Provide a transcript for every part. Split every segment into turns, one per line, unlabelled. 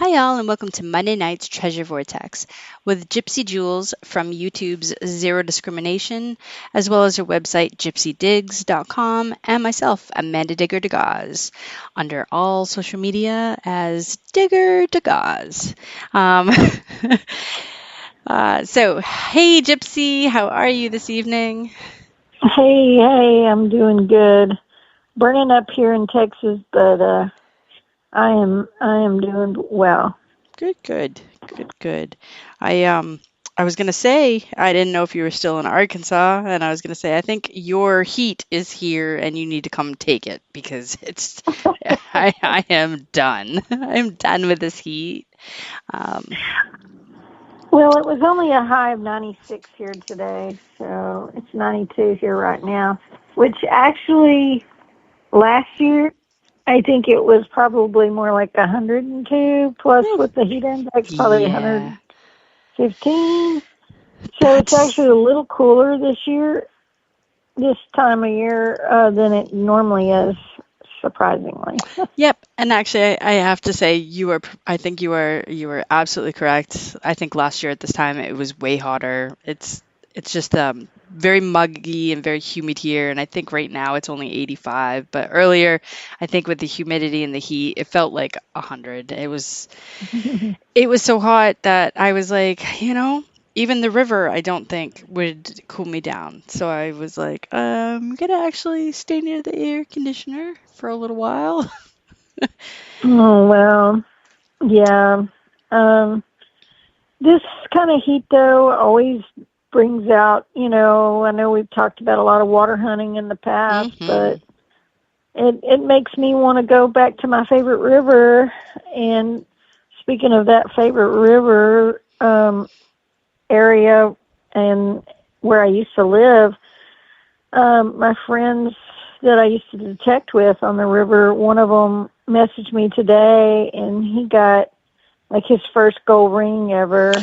Hi, all, and welcome to Monday Night's Treasure Vortex with Gypsy Jules from YouTube's Zero Discrimination, as well as her website, gypsydigs.com, and myself, Amanda Digger Degaz, under all social media as Digger Degaz. Hey, Gypsy, how are you this evening?
Hey, I'm doing good. Burning up here in Texas, but I am doing well.
Good. I was gonna say I didn't know if you were still in Arkansas, and I was gonna say I think your heat is here, and you need to come take it because it's I am done. I'm done with this heat.
Well, it was only a high of 96 here today, so it's 92 here right now, which actually last year I think it was probably more like 102 plus with the heat index, probably 115. So it's actually a little cooler this time of year, than it normally is, surprisingly.
Yep, and actually, I have to say I think you were absolutely correct. I think last year at this time it was way hotter. It's just very muggy and very humid here, and I think right now it's only 85. But earlier, I think with the humidity and the heat, it felt like 100. It was so hot that I was like, even the river, I don't think would cool me down. So I was like, I'm gonna actually stay near the air conditioner for a little while.
Oh, well, yeah. This kind of heat, though, always brings out, I know we've talked about a lot of water hunting in the past, but it makes me want to go back to my favorite river. And speaking of that favorite river area and where I used to live, my friends that I used to detect with on the river, one of them messaged me today, and he got like his first gold ring ever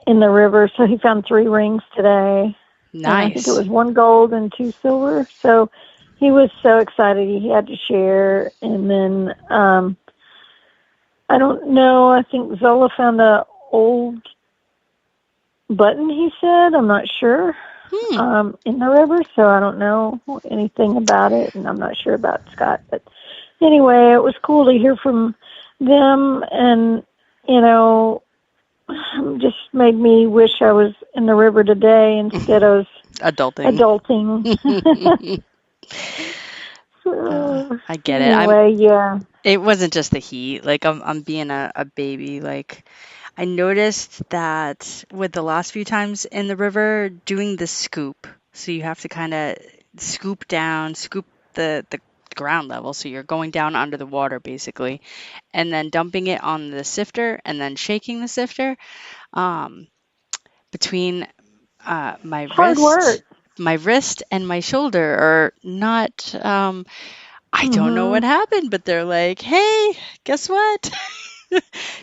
in the river. So he found 3 rings today.
Nice.
And I think it was 1 gold and 2 silver. So he was so excited he had to share. And then I don't know, I think Zola found an old button, he said. I'm not sure. In the river, so I don't know anything about it, and I'm not sure about Scott. But anyway, it was cool to hear from them, and just made me wish I was in the river today instead of adulting.
I get it.
Anyway, yeah.
It wasn't just the heat. Like I'm being a baby. Like I noticed that with the last few times in the river doing the scoop. So you have to kind of scoop the ground level. So you're going down under the water basically, and then dumping it on the sifter and then shaking the sifter. Between my wrist and my shoulder are not. I don't know what happened, but they're like, hey, guess what?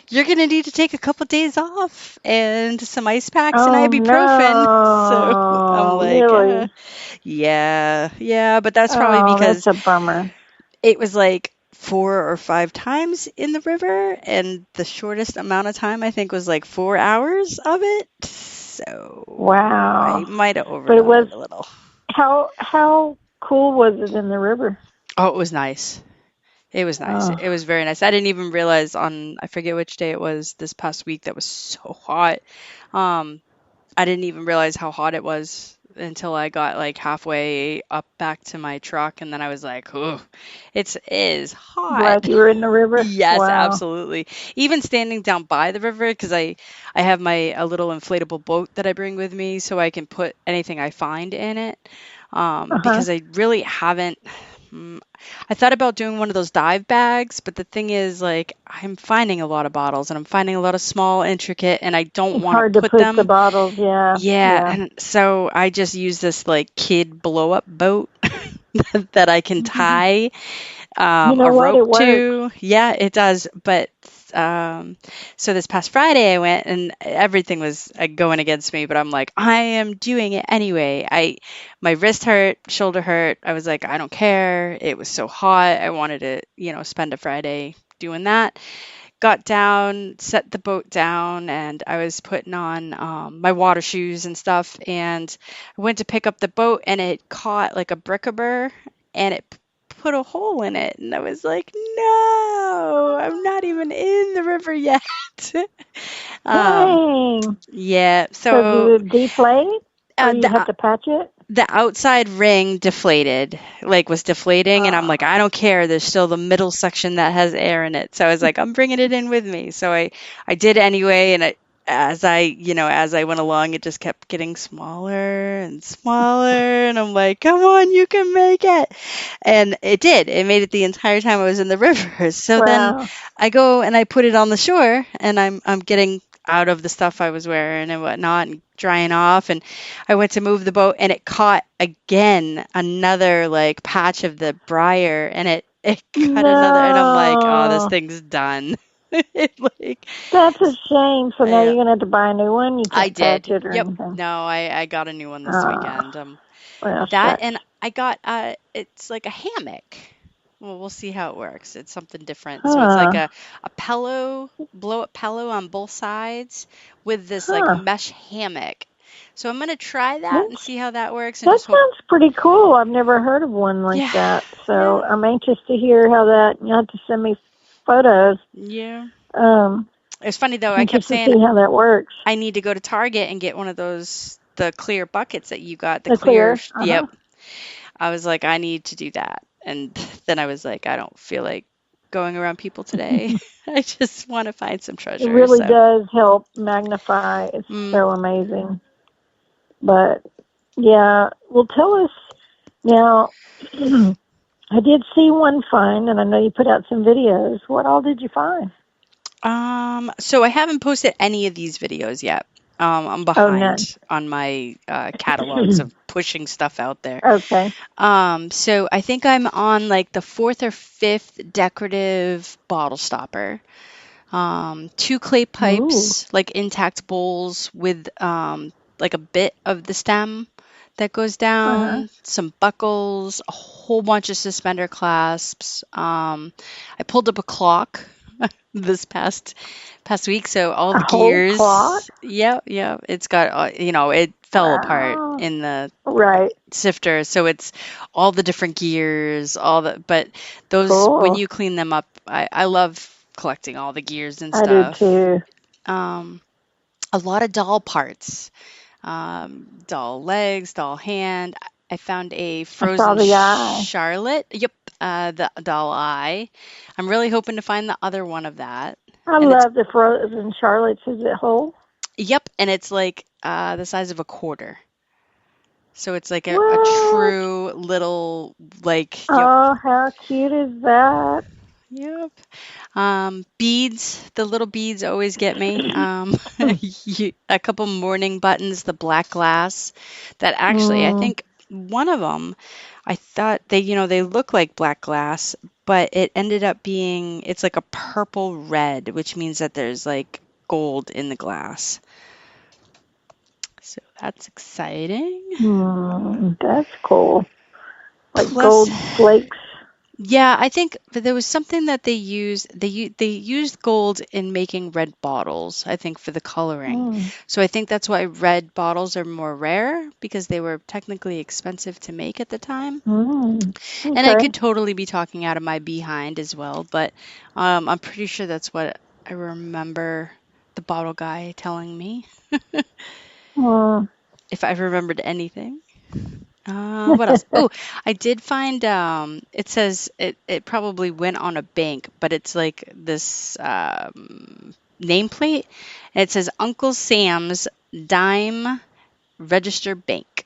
You're going to need to take a couple days off and some ice packs and ibuprofen.
No.
So I'm like,
really?
Yeah, but that's probably because
that's a bummer.
It was like 4 or 5 times in the river, and the shortest amount of time I think was like 4 hours of it. So
wow,
I might have overdone it a little.
How cool was it in the river?
Oh, it was nice. It was nice. It was very nice. I didn't even realize I forget which day it was this past week that was so hot. I didn't even realize how hot it was until I got like halfway up back to my truck, and then I was like, "Oh, it is hot."
Glad you were in the river.
Yes,
wow.
Absolutely. Even standing down by the river, because I have a little inflatable boat that I bring with me, so I can put anything I find in it. Because I really haven't. I thought about doing one of those dive bags, but the thing is, like, I'm finding a lot of bottles, and I'm finding a lot of small, intricate, and I don't want to put them.
The bottles, yeah.
And so I just use this like kid blow-up boat that I can tie a rope to. Yeah, it does. But so this past Friday I went, and everything was going against me, but I'm like, I am doing it anyway. My wrist hurt, shoulder hurt. I was like, I don't care. It was so hot. I wanted to, spend a Friday doing that. Got down, set the boat down, and I was putting on my water shoes and stuff. And I went to pick up the boat, and it caught like a brick-a-burr, and it put a hole in it. And I was like, no, I'm not even in the river yet. um,
Dang.
yeah,
So
so
did it deflate, or you have
the
to patch it?
the outside ring deflated, like was deflating, and I'm like, I don't care. There's still the middle section that has air in it. So I was like, I'm bringing it in with me. So I did anyway, and as I went along, it just kept getting smaller and smaller, and I'm like, come on, you can make it. And it did. It made it the entire time I was in the river. So then
Wow.
I go and I put it on the shore, and I'm getting out of the stuff I was wearing and whatnot and drying off, and I went to move the boat and it caught again another like patch of the briar, and it cut another, and I'm like, oh, this
No.
thing's done. It, like,
That's a shame. So now
yeah,
you're going to have to buy a new one? You
I
can't patch
did.
it or
Yep.
anything?
No, I got a new one this
Ah,
weekend.
well,
That,
shucks.
and I got it's like a hammock. Well, we'll see how it works. It's something different. So it's like
Huh.
a pillow, blow up pillow on both sides with this like
Huh.
mesh hammock. So I'm gonna try that and
That's,
see how that works, and
that
just hope.
sounds pretty cool. I've never heard of one like
Yeah,
that.
yeah,
So I'm anxious to hear how that, you'll have to send me photos.
yeah.
Um,
It's funny though. I kept
Anxious to
saying
see how that works.
I need to go to Target and get one of those the clear buckets that you got. The
The
clear.
clear. Uh-huh.
Yep. I was like, I need to do that, and then I was like, I don't feel like going around people today. I just want to find some
It
treasures.
really
So.
does help magnify. It's
Mm.
so amazing. But yeah, well, tell us now. I did see one find, and I know you put out some videos. What all did you find?
So I haven't posted any of these videos yet. I'm
Oh, none.
behind on my catalogs of pushing stuff out there.
Okay.
So I think I'm on like the fourth or fifth decorative bottle stopper. Two clay
Ooh.
pipes, like intact bowls with like a bit of the stem that goes
Uh-huh.
down, some buckles, a whole bunch of suspender clasps. I pulled up a clock this past week, so all
A
the
whole clock?
gears. Yeah, it's got it fell apart
Wow.
in the
Right.
sifter, so it's all the different gears, but those when
Cool.
you clean them up, I love collecting all the gears and
I do
stuff.
too.
Um, a lot of doll parts, doll legs, doll hand. I found a
I saw
frozen
the eye.
Charlotte. Yep, the doll eye. I'm really hoping to find the other one of that.
I
And it's
love the frozen Charlottes. Is it whole?
Yep, and it's like the size of a quarter. So it's like a
What?
true little like yep.
Oh, how cute is that?
Yep. Beads, the little beads always get me. A couple mourning buttons, the black glass that actually, I
Mm,
think one of them, I thought they look like black glass, but it ended up being, it's like a purple red, which means that there's like gold in the glass. So that's exciting.
that's cool. Like
Plus,
gold flakes.
yeah, I think there was something that they used. They used gold in making red bottles, I think, for the coloring.
Mm,
So I think that's why red bottles are more rare because they were technically expensive to make at the time. And I
okay.
could totally be talking out of my behind as well, but I'm pretty sure that's what I remember the bottle guy telling me,
Mm.
if I remembered anything. What else? Oh, I did find it says it probably went on a bank, but it's like this nameplate, and it says Uncle Sam's Dime Register Bank.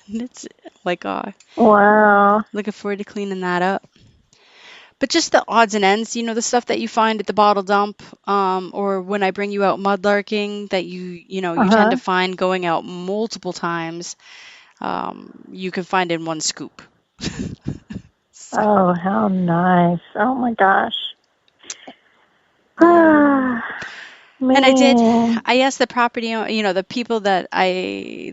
And it's like, oh,
Wow.
looking forward to cleaning that up. But just the odds and ends, the stuff that you find at the bottle dump, or when I bring you out mudlarking, that you tend to
Uh-huh.
find going out multiple times, you can find in one scoop. So,
Oh, how nice. Oh my gosh.
yeah. And I did.
Man.
I asked the the people the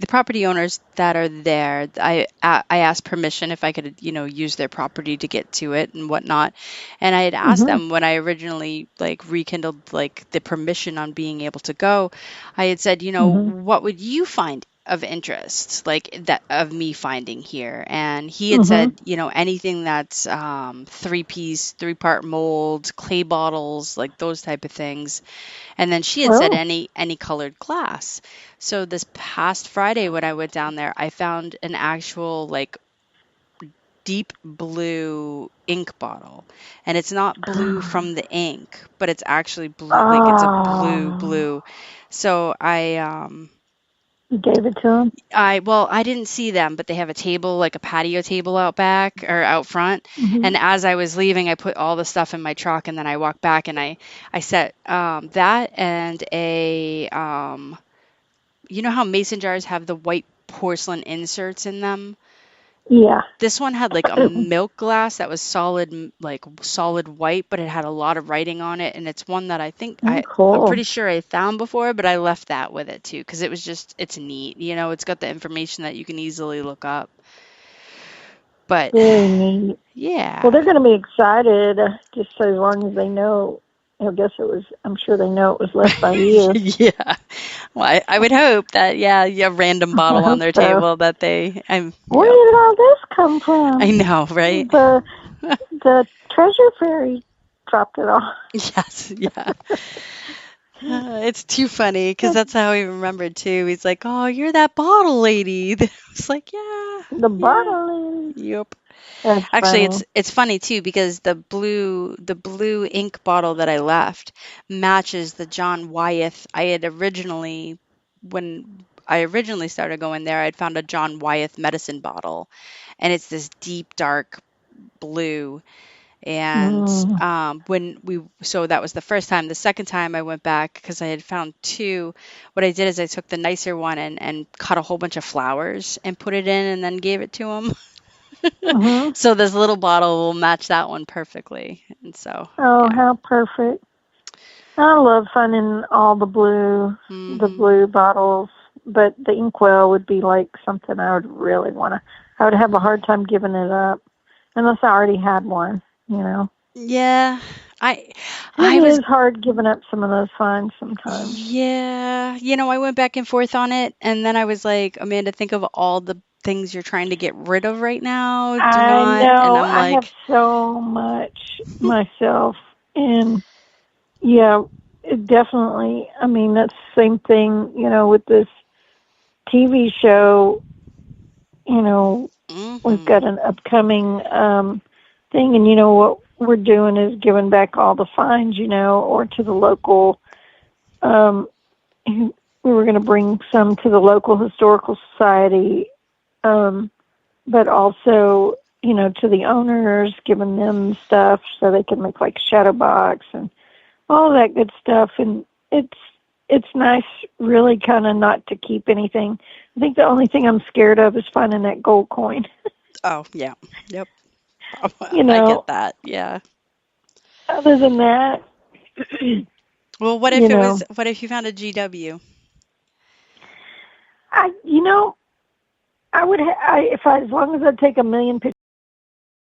property owners that are there. I asked permission if I could, use their property to get to it and whatnot. And I had asked
Mhm.
them when I originally like rekindled like the permission on being able to go. I had said,
Mhm.
what would you find of interest, like that of me finding here? And he had
Mhm.
said, anything that's three-piece, three-part mold, clay bottles, like those type of things. And then she had said
Oh.
any colored glass. So this past Friday when I went down there, I found an actual like deep blue ink bottle. And it's not blue from the ink, but it's actually blue, like it's a blue
Oh.
blue. So
You gave it to him?
I didn't see them, but they have a table, like a patio table out back or out front.
Mhm.
And as I was leaving, I put all the stuff in my truck, and then I walked back and I set that and you know how mason jars have the white porcelain inserts in them?
Yeah.
This one had like a milk glass that was solid, like solid white, but it had a lot of writing on it. And it's one that I think
Oh,
I'm
cool.
pretty sure I found before, but I left that with it too because it was just, it's neat. It's got the information that you can easily look up. But
Very neat. Well,
yeah.
they're going to be excited just so as long as they know. I guess I'm sure they know it was left by you.
Yeah. Well, I would hope that, yeah, you have random
I
bottle on
hope
their
so.
table that
Where did all this come
I
from?
know, right?
The the treasure fairy dropped it off.
Yes, yeah. It's too funny because that's how he remembered too. He's like, "Oh, you're that bottle lady." I was like, "Yeah,
The
yeah,
bottle.
yep."
That's
Actually,
funny.
it's funny too because the blue ink bottle that I left matches the John Wyeth. When I originally started going there, I'd found a John Wyeth medicine bottle, and it's this deep dark blue. And
Mm.
so that was the first time. The second time I went back because I had found two. What I did is I took the nicer one and cut a whole bunch of flowers and put it in and then gave it to him.
Mhm.
So this little bottle will match that one perfectly. And so,
Oh,
yeah.
how perfect! I love finding all the
Hmm.
blue bottles, but the inkwell would be like something I would really want to. I would have a hard time giving it up unless I already had one. You know,
Yeah. I
it
I was
is hard giving up some of those finds sometimes.
Yeah. I went back and forth on it and then I was like, Amanda, think of all the things you're trying to get rid of right now. Do
I
not. And
know
I'm
I have
like,
so much myself, and yeah, it definitely. I mean, that's the same thing. With this TV show. You know, we've got
mhm.
an upcoming thing, and what we're doing is giving back all the fines, or to the local. Um, we were going to bring some to the local historical society, but also, to the owners, giving them stuff so they can make like shadow box and all that good stuff. And it's nice, really, kind of not to keep anything. I think the only thing I'm scared of is finding that gold coin.
Oh, yeah. Yep.
You
I get
know,
that. Yeah.
other than that,
Well,
you know,
what if you found a GW?
I, you know, I would, if I, as long as I take a million pictures